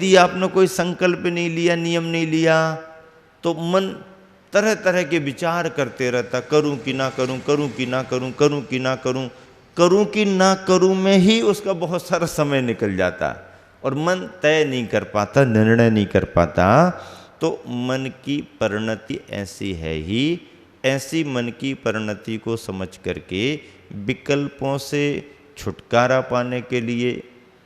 ही आपने कोई संकल्प नहीं लिया, नियम नहीं लिया, तो मन तरह तरह के विचार करते रहता, करूं कि ना करूं, करूं कि ना करूं, करूं कि ना करूं, करूं कि ना करूं में ही उसका बहुत सारा समय निकल जाता और मन तय नहीं कर पाता, निर्णय नहीं कर पाता। तो मन की परिणति ऐसी है ही। ऐसी मन की परिणति को समझ करके विकल्पों से छुटकारा पाने के लिए,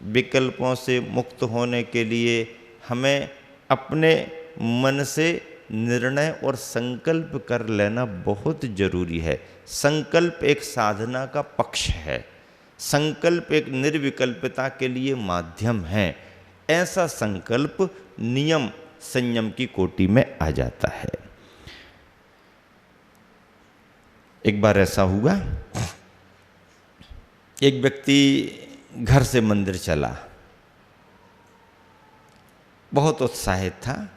विकल्पों से मुक्त होने के लिए हमें अपने मन से निर्णय और संकल्प कर लेना बहुत जरूरी है। संकल्प एक साधना का पक्ष है, संकल्प एक निर्विकल्पता के लिए माध्यम है। ऐसा संकल्प नियम संयम की कोटि में आ जाता है। एक बार ऐसा हुआ, एक व्यक्ति घर से मंदिर चला, बहुत उत्साहित था,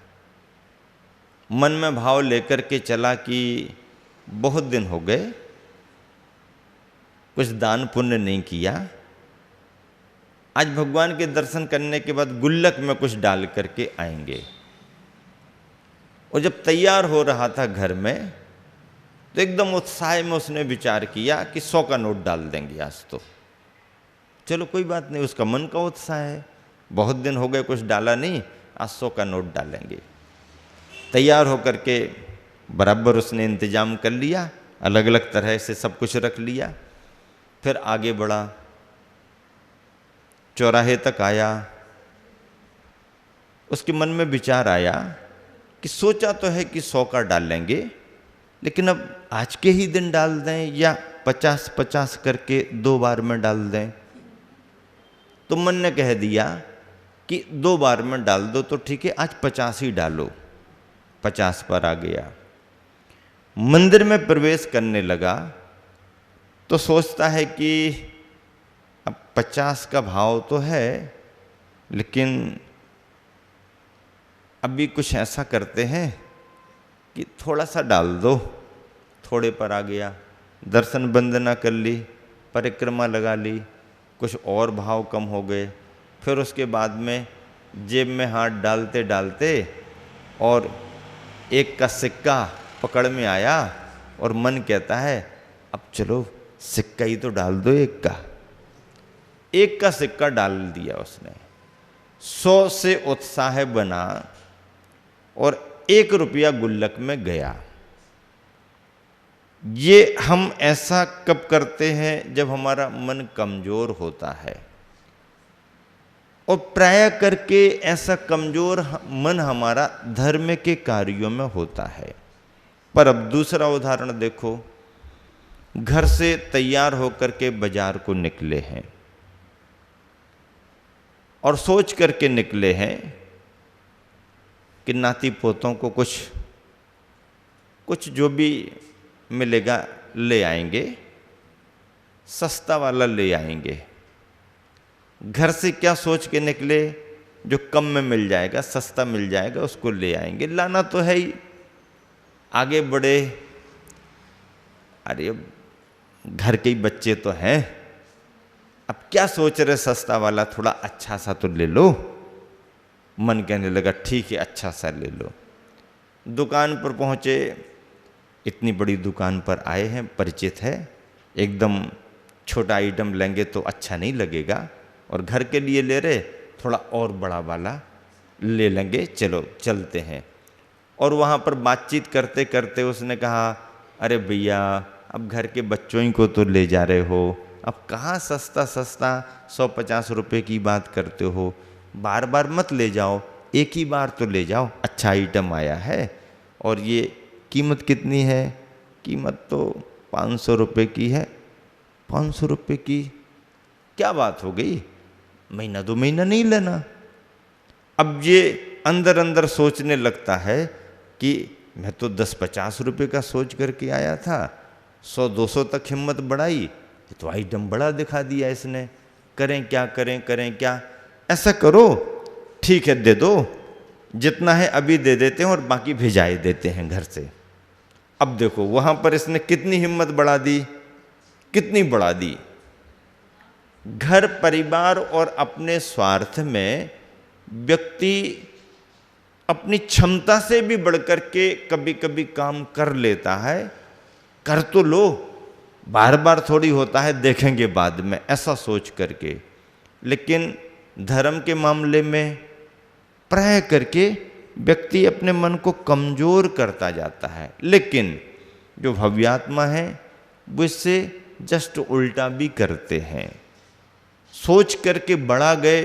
मन में भाव लेकर के चला कि बहुत दिन हो गए कुछ दान पुण्य नहीं किया, आज भगवान के दर्शन करने के बाद गुल्लक में कुछ डाल करके आएंगे। और जब तैयार हो रहा था घर में, तो एकदम उत्साह में उसने विचार किया कि 100 का नोट डाल देंगे आज तो। चलो कोई बात नहीं, उसका मन का उत्साह है, बहुत दिन हो गए कुछ डाला नहीं, आज 100 का नोट डालेंगे। तैयार होकर के बराबर उसने इंतजाम कर लिया, अलग अलग तरह से सब कुछ रख लिया। फिर आगे बढ़ा, चौराहे तक आया, उसके मन में विचार आया कि सोचा तो है कि 100 का डालेंगे, लेकिन अब आज के ही दिन डाल दें या 50-50 करके 2 बार में डाल दें। तो मन ने कह दिया कि 2 बार में डाल दो तो ठीक है, आज 50 ही डालो। 50 पर आ गया, मंदिर में प्रवेश करने लगा तो सोचता है कि अब 50 का भाव तो है, लेकिन अभी कुछ ऐसा करते हैं कि थोड़ा सा डाल दो। थोड़े पर आ गया, दर्शन वंदना कर ली, परिक्रमा लगा ली, कुछ और भाव कम हो गए। फिर उसके बाद में जेब में हाथ डालते डालते और 1 का सिक्का पकड़ में आया और मन कहता है अब चलो सिक्का ही तो डाल दो, 1 का। 1 का सिक्का डाल दिया उसने। 100 से उत्साह बना और 1 रुपया गुल्लक में गया। ये हम ऐसा कब करते हैं? जब हमारा मन कमजोर होता है, और प्राय करके ऐसा कमजोर मन हमारा धर्म के कार्यों में होता है। पर अब दूसरा उदाहरण देखो, घर से तैयार होकर के बाजार को निकले हैं और सोच करके निकले हैं कि नाती पोतों को कुछ जो भी मिलेगा ले आएंगे, सस्ता वाला ले आएंगे। घर से क्या सोच के निकले? जो कम में मिल जाएगा, सस्ता मिल जाएगा, उसको ले आएंगे। लाना तो है ही। आगे बढ़े, अरे घर के ही बच्चे तो हैं, अब क्या सोच रहे, सस्ता वाला थोड़ा अच्छा सा तो ले लो। मन कहने लगा ठीक है, अच्छा सा ले लो। दुकान पर पहुंचे, इतनी बड़ी दुकान पर आए हैं, परिचित है, एकदम छोटा आइटम लेंगे तो अच्छा नहीं लगेगा, और घर के लिए ले रहे, थोड़ा और बड़ा वाला ले लेंगे, चलो चलते हैं। और वहाँ पर बातचीत करते करते उसने कहा अरे भैया, अब घर के बच्चों ही को तो ले जा रहे हो, अब कहाँ सस्ता 150 रुपये की बात करते हो, बार बार मत ले जाओ, एक ही बार तो ले जाओ, अच्छा आइटम आया है। और ये कीमत कितनी है? कीमत तो 500 रुपये की है। 500 रुपये की क्या बात हो गई, महीना 2 महीना नहीं लेना। अब ये अंदर अंदर सोचने लगता है कि मैं तो 10-50 रुपये का सोच करके आया था, 100-200 तक हिम्मत बढ़ाई, ये तो आइटम बड़ा दिखा दिया इसने। करें क्या, करें क्या? ऐसा करो, ठीक है दे दो, जितना है अभी दे देते हैं और बाकी भिजाए देते हैं घर से। अब देखो वहां पर इसने कितनी हिम्मत बढ़ा दी, कितनी बढ़ा दी। घर परिवार और अपने स्वार्थ में व्यक्ति अपनी क्षमता से भी बढ़कर के कभी कभी काम कर लेता है। कर तो लो, बार बार थोड़ी होता है देखेंगे बाद में, ऐसा सोच करके। लेकिन धर्म के मामले में प्राय करके व्यक्ति अपने मन को कमजोर करता जाता है। लेकिन जो भव्यात्मा है वो इससे जस्ट उल्टा भी करते हैं। सोच करके बढ़ा गए,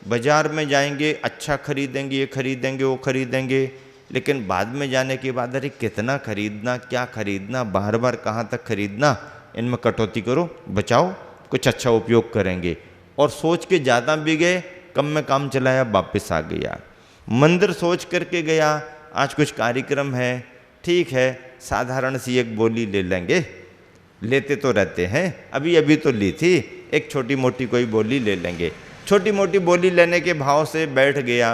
बाजार में जाएंगे, अच्छा खरीदेंगे, ये खरीदेंगे, वो खरीदेंगे, लेकिन बाद में जाने के बाद अरे कितना खरीदना, क्या खरीदना, बार बार कहाँ तक खरीदना, इनमें कटौती करो, बचाओ, कुछ अच्छा उपयोग करेंगे। और सोच के ज़्यादा भी गए, कम में काम चलाया, वापस आ गया। मंदिर सोच करके गया, आज कुछ कार्यक्रम है, ठीक है, साधारण सी एक बोली ले लेंगे, लेते तो रहते हैं, अभी अभी तो ली थी, एक छोटी मोटी कोई बोली ले लेंगे। छोटी मोटी बोली लेने के भाव से बैठ गया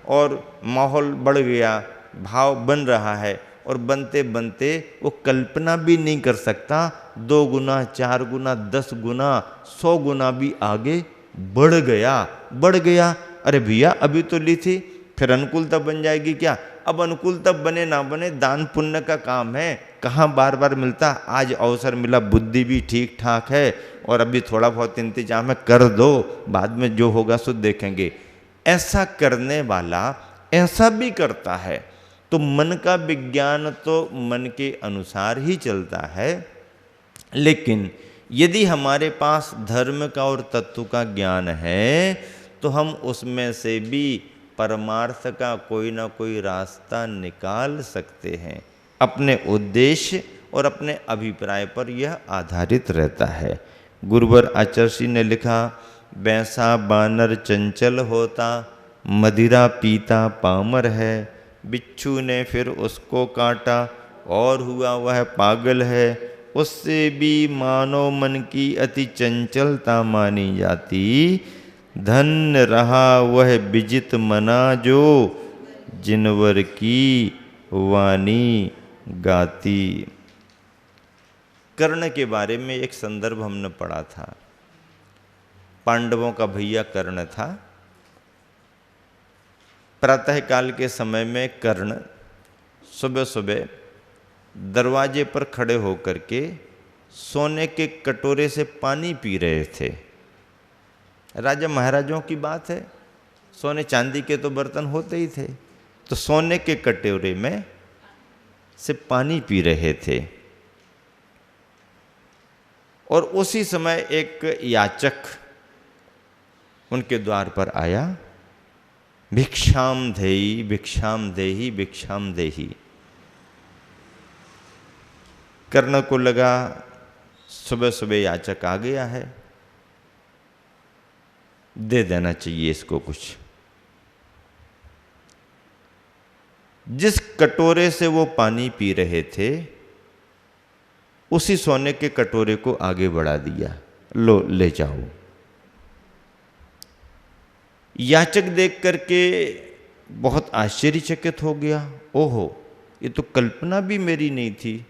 और माहौल बढ़ गया, भाव बन रहा है, और बनते बनते वो कल्पना भी नहीं कर सकता 2 गुना, 4 गुना, 10 गुना, 100 गुना भी आगे बढ़ गया। अरे भैया अभी तो ली थी, फिर अनुकूलता बन जाएगी क्या? अब अनुकूलता बने ना बने, दान पुण्य का काम है, कहाँ बार बार मिलता। आज अवसर मिला, बुद्धि भी ठीक ठाक है, और अभी थोड़ा बहुत इंतजाम है, कर दो, बाद में जो होगा सो देखेंगे। ऐसा करने वाला ऐसा भी करता है। तो मन का विज्ञान तो मन के अनुसार ही चलता है। लेकिन यदि हमारे पास धर्म का और तत्व का ज्ञान है तो हम उसमें से भी परमार्थ का कोई ना कोई रास्ता निकाल सकते हैं। अपने उद्देश्य और अपने अभिप्राय पर यह आधारित रहता है। गुरुवर आचार्य ने लिखा, बैसा बानर चंचल होता, मदिरा पीता पामर है, बिच्छू ने फिर उसको काटा और हुआ वह पागल है, उससे भी मानव मन की अति चंचलता मानी जाती, धन्य रहा वह विजित मना जो जिनवर की वाणी गाती। कर्ण के बारे में एक संदर्भ हमने पढ़ा था। पांडवों का भैया कर्ण था। प्रातःकाल के समय में कर्ण सुबह सुबह दरवाजे पर खड़े होकर के सोने के कटोरे से पानी पी रहे थे। राजा महाराजों की बात है, सोने चांदी के तो बर्तन होते ही थे, तो सोने के कटोरे में से पानी पी रहे थे। और उसी समय एक याचक उनके द्वार पर आया, भिक्षाम देहि भिक्षाम देहि भिक्षाम देहि। कर्ण को लगा सुबह सुबह याचक आ गया है, दे देना चाहिए इसको कुछ। जिस कटोरे से वो पानी पी रहे थे उसी सोने के कटोरे को आगे बढ़ा दिया, लो ले जाओ। याचक देख करके बहुत आश्चर्यचकित हो गया, ओहो ये तो कल्पना भी मेरी नहीं थी।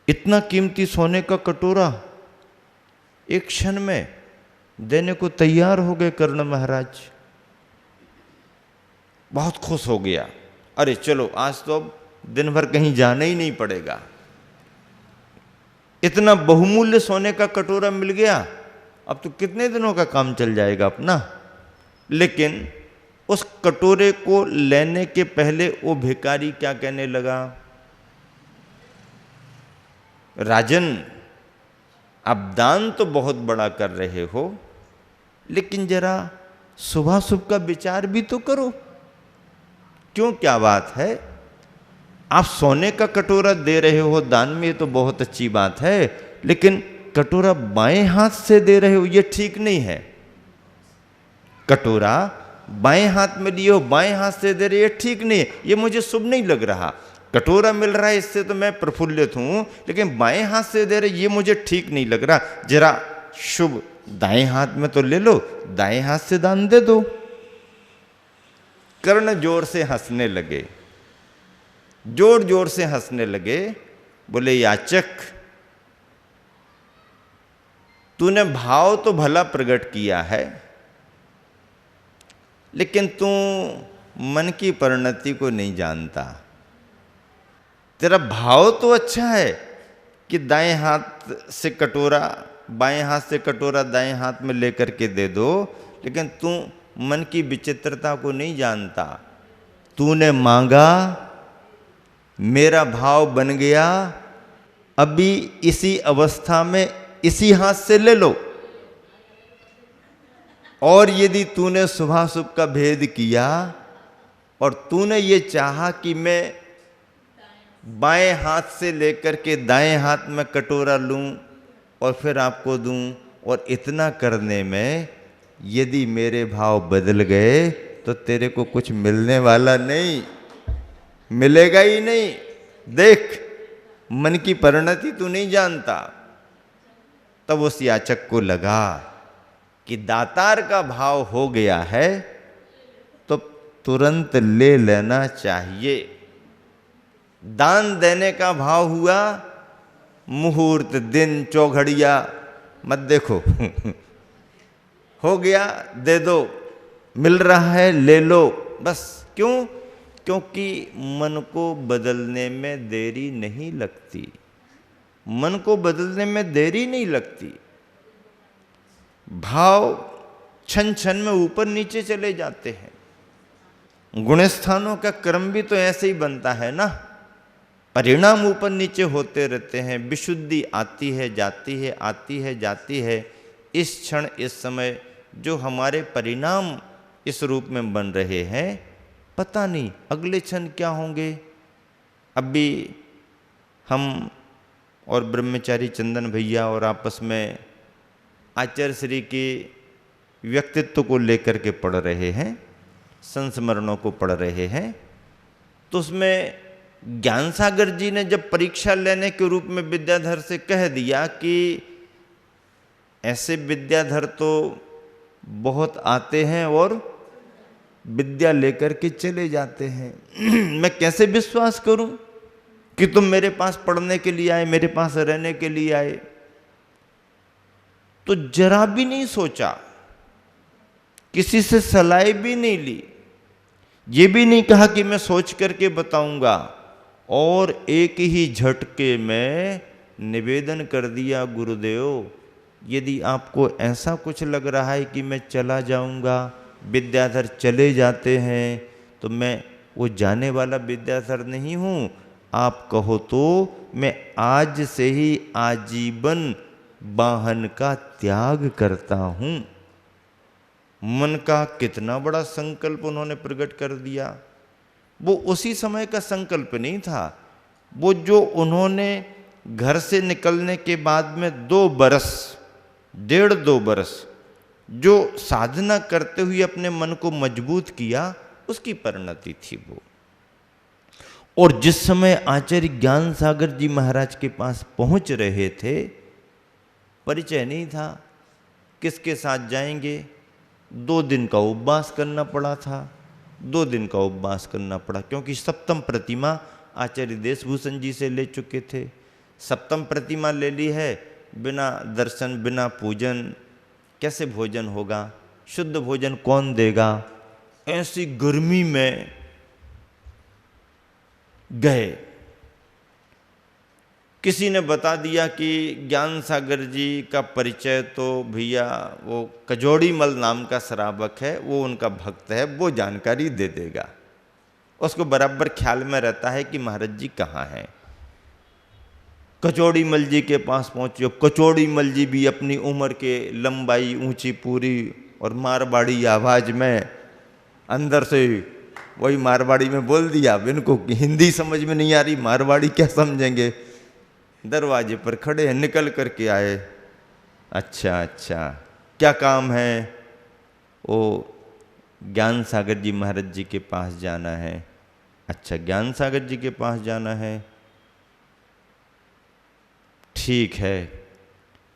इतना कीमती सोने का कटोरा एक क्षण में देने को तैयार हो गए कर्ण महाराज। बहुत खुश हो गया, अरे चलो आज तो अब दिन भर कहीं जाना ही नहीं पड़ेगा, इतना बहुमूल्य सोने का कटोरा मिल गया, अब तो कितने दिनों का काम चल जाएगा अपना। लेकिन उस कटोरे को लेने के पहले वो भिखारी क्या कहने लगा, राजन आप दान तो बहुत बड़ा कर रहे हो, लेकिन जरा शुभाशुभ का विचार भी तो करो। क्यों, क्या बात है? आप सोने का कटोरा दे रहे हो दान में, ये तो बहुत अच्छी बात है, लेकिन कटोरा बाएं हाथ से दे रहे हो, ये ठीक नहीं है। कटोरा बाएं हाथ में लिए हो, बाएं हाथ से दे रहे हो, ये ठीक नहीं है, ये मुझे शुभ नहीं लग रहा। कटोरा मिल रहा है इससे तो मैं प्रफुल्लित हूं, लेकिन बाएं हाथ से दे रहे ये मुझे ठीक नहीं लग रहा। जरा शुभ दाएं हाथ में तो ले लो, दाएं हाथ से दान दे दो। कर्ण जोर से हंसने लगे, जोर जोर से हंसने लगे, बोले याचक तूने भाव तो भला प्रकट किया है, लेकिन तू मन की परिणति को नहीं जानता। तेरा भाव तो अच्छा है कि दाएं हाथ से कटोरा, बाएं हाथ से कटोरा दाएं हाथ में लेकर के दे दो, लेकिन तू मन की विचित्रता को नहीं जानता। तूने मांगा, मेरा भाव बन गया, अभी इसी अवस्था में इसी हाथ से ले लो। और यदि तूने शुभाशुभ का भेद किया और तूने ये चाहा कि मैं बाएं हाथ से लेकर के दाएं हाथ में कटोरा लूं और फिर आपको दूं, और इतना करने में यदि मेरे भाव बदल गए तो तेरे को कुछ मिलने वाला नहीं, मिलेगा ही नहीं। देख, मन की परिणति तू नहीं जानता। तब उस याचक को लगा कि दातार का भाव हो गया है तो तुरंत ले लेना चाहिए। दान देने का भाव हुआ, मुहूर्त, दिन, चौघड़िया मत देखो हो गया, दे दो, मिल रहा है, ले लो, बस। क्यों? क्योंकि मन को बदलने में देरी नहीं लगती। मन को बदलने में देरी नहीं लगती। भाव क्षण क्षण में ऊपर नीचे चले जाते हैं। गुणस्थानों का क्रम भी तो ऐसे ही बनता है ना, परिणाम ऊपर नीचे होते रहते हैं। विशुद्धि आती है जाती है, आती है जाती है। इस क्षण इस समय जो हमारे परिणाम इस रूप में बन रहे हैं, पता नहीं अगले क्षण क्या होंगे। अभी हम और ब्रह्मचारी चंदन भैया और आपस में आचार्य श्री के व्यक्तित्व को लेकर के पढ़ रहे हैं, संस्मरणों को पढ़ रहे हैं। तो उसमें ज्ञान सागर जी ने जब परीक्षा लेने के रूप में विद्याधर से कह दिया कि ऐसे विद्याधर तो बहुत आते हैं और विद्या लेकर के चले जाते हैं मैं कैसे विश्वास करूं कि तुम मेरे पास पढ़ने के लिए आए, मेरे पास रहने के लिए आए। तो जरा भी नहीं सोचा, किसी से सलाह भी नहीं ली, ये भी नहीं कहा कि मैं सोच करके बताऊंगा, और एक ही झटके में निवेदन कर दिया, गुरुदेव यदि आपको ऐसा कुछ लग रहा है कि मैं चला जाऊंगा, विद्याधर चले जाते हैं, तो मैं वो जाने वाला विद्याधर नहीं हूँ। आप कहो तो मैं आज से ही आजीवन वाहन का त्याग करता हूँ। मन का कितना बड़ा संकल्प उन्होंने प्रकट कर दिया। वो उसी समय का संकल्प नहीं था, वो जो उन्होंने घर से निकलने के बाद में 2 बरस, 1.5-2 बरस जो साधना करते हुए अपने मन को मजबूत किया, उसकी परिणति थी वो। और जिस समय आचार्य ज्ञान सागर जी महाराज के पास पहुंच रहे थे, परिचय नहीं था, किसके साथ जाएंगे। 2 दिन का उपवास करना पड़ा था, 2 दिन का उपवास करना पड़ा, क्योंकि सप्तम प्रतिमा आचार्य देशभूषण जी से ले चुके थे। सप्तम प्रतिमा ले ली है, बिना दर्शन बिना पूजन कैसे भोजन होगा, शुद्ध भोजन कौन देगा। ऐसी गर्मी में गए। किसी ने बता दिया कि ज्ञान सागर जी का परिचय तो भैया वो कजोड़ी मल नाम का श्रावक है, वो उनका भक्त है, वो जानकारी दे देगा। उसको बराबर ख्याल में रहता है कि महाराज जी कहाँ हैं। कचौड़ी मल जी के पास पहुँचे। कचौड़ी मल जी भी अपनी उम्र के लंबाई ऊंची पूरी और मारवाड़ी आवाज़ में अंदर से वही मारवाड़ी में बोल दिया। इनको हिंदी समझ में नहीं आ रही, मारवाड़ी क्या समझेंगे। दरवाजे पर खड़े हैं, निकल करके आए। अच्छा अच्छा, क्या काम है? वो ज्ञान सागर जी महाराज जी के पास जाना है। अच्छा, ज्ञान सागर जी के पास जाना है, ठीक है।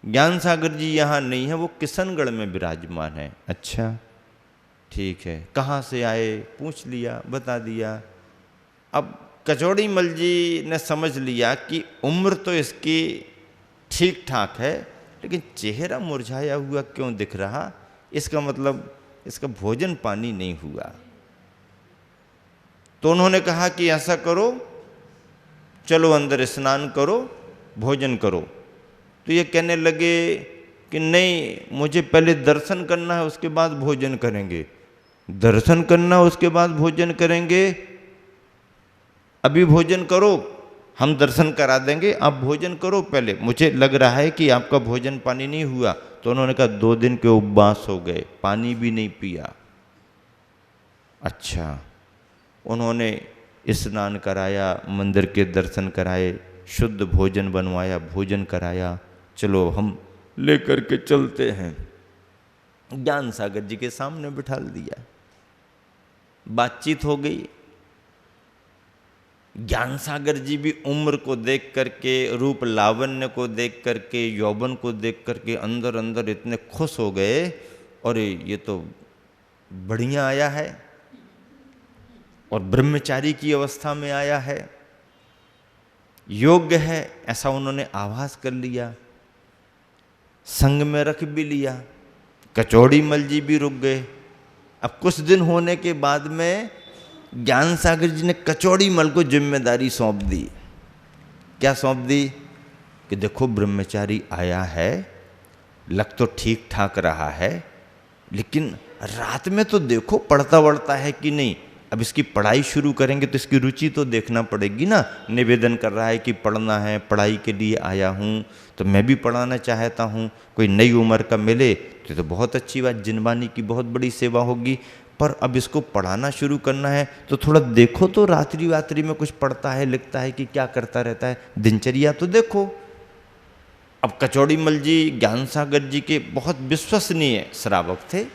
ज्ञान सागर जी यहाँ नहीं है, वो किशनगढ़ में विराजमान है। अच्छा ठीक है, कहाँ से आए पूछ लिया, बता दिया। अब कचौड़ी मल जी ने समझ लिया कि उम्र तो इसकी ठीक ठाक है, लेकिन चेहरा मुरझाया हुआ क्यों दिख रहा। इसका मतलब इसका भोजन पानी नहीं हुआ। तो उन्होंने कहा कि ऐसा करो, चलो अंदर स्नान करो, भोजन करो। तो ये कहने लगे कि नहीं, मुझे पहले दर्शन करना है, उसके बाद भोजन करेंगे। दर्शन करना उसके बाद भोजन करेंगे? अभी भोजन करो, हम दर्शन करा देंगे, आप भोजन करो पहले, मुझे लग रहा है कि आपका भोजन पानी नहीं हुआ। तो उन्होंने कहा 2 दिन के उपवास हो गए, पानी भी नहीं पिया। अच्छा, उन्होंने स्नान कराया, मंदिर के दर्शन कराए, शुद्ध भोजन बनवाया, भोजन कराया, चलो हम लेकर के चलते हैं। ज्ञान सागर जी के सामने बिठा दिया, बातचीत हो गई। ज्ञान सागर जी भी उम्र को देख करके, रूप लावण्य को देख करके, यौवन को देख करके अंदर अंदर इतने खुश हो गए, और ये तो बढ़िया आया है, और ब्रह्मचारी की अवस्था में आया है, योग्य है, ऐसा उन्होंने आभास कर लिया, संग में रख भी लिया। कचौड़ी मल जी भी रुक गए। अब कुछ दिन होने के बाद में ज्ञान सागर जी ने कचौड़ी मल को जिम्मेदारी सौंप दी। क्या सौंप दी? कि देखो ब्रह्मचारी आया है, लग तो ठीक ठाक रहा है, लेकिन रात में तो देखो पढ़ता वढ़ता है कि नहीं। अब इसकी पढ़ाई शुरू करेंगे तो इसकी रुचि तो देखना पड़ेगी ना। निवेदन कर रहा है कि पढ़ना है, पढ़ाई के लिए आया हूँ, तो मैं भी पढ़ाना चाहता हूँ। कोई नई उम्र का मिले तो बहुत अच्छी बात, जिनवानी की बहुत बड़ी सेवा होगी। पर अब इसको पढ़ाना शुरू करना है तो थोड़ा देखो तो, रात्रि वात्री में कुछ पढ़ता है, लिखता है कि क्या करता रहता है, दिनचर्या तो देखो। अब कचौड़ी मल जी ज्ञान सागर जी के बहुत विश्वसनीय श्रावक थे,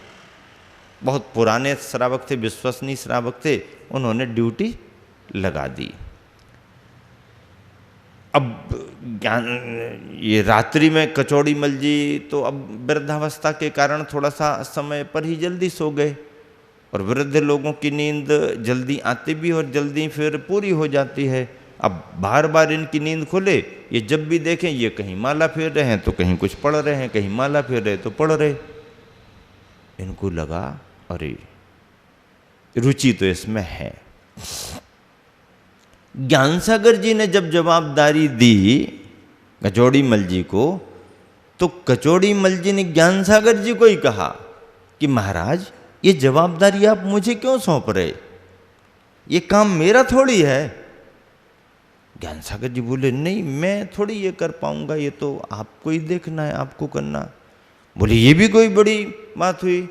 बहुत पुराने श्रावक थे, विश्वसनीय श्रावक थे। उन्होंने ड्यूटी लगा दी। अब ये रात्रि में कचौड़ी मल जी तो अब वृद्धावस्था के कारण थोड़ा सा समय पर ही जल्दी सो गए, और वृद्ध लोगों की नींद जल्दी आती भी और जल्दी फिर पूरी हो जाती है। अब बार बार इनकी नींद खुले, ये जब भी देखें ये कहीं माला फेर रहे हैं तो कहीं कुछ पढ़ रहे हैं, कहीं माला फेर रहे तो पढ़ रहे। इनको लगा अरे रुचि तो इसमें है। ज्ञान सागर जी ने जब जवाबदारी दी कचौड़ी मल जी को, तो कचौड़ी मल जी ने ज्ञान सागर जी को ही कहा कि महाराज ये जवाबदारी आप मुझे क्यों सौंप रहे, ये काम मेरा थोड़ी है। ज्ञान सागर जी बोले नहीं, मैं थोड़ी ये कर पाऊंगा, ये तो आपको ही देखना है, आपको करना। बोले ये भी कोई बड़ी बात हुई,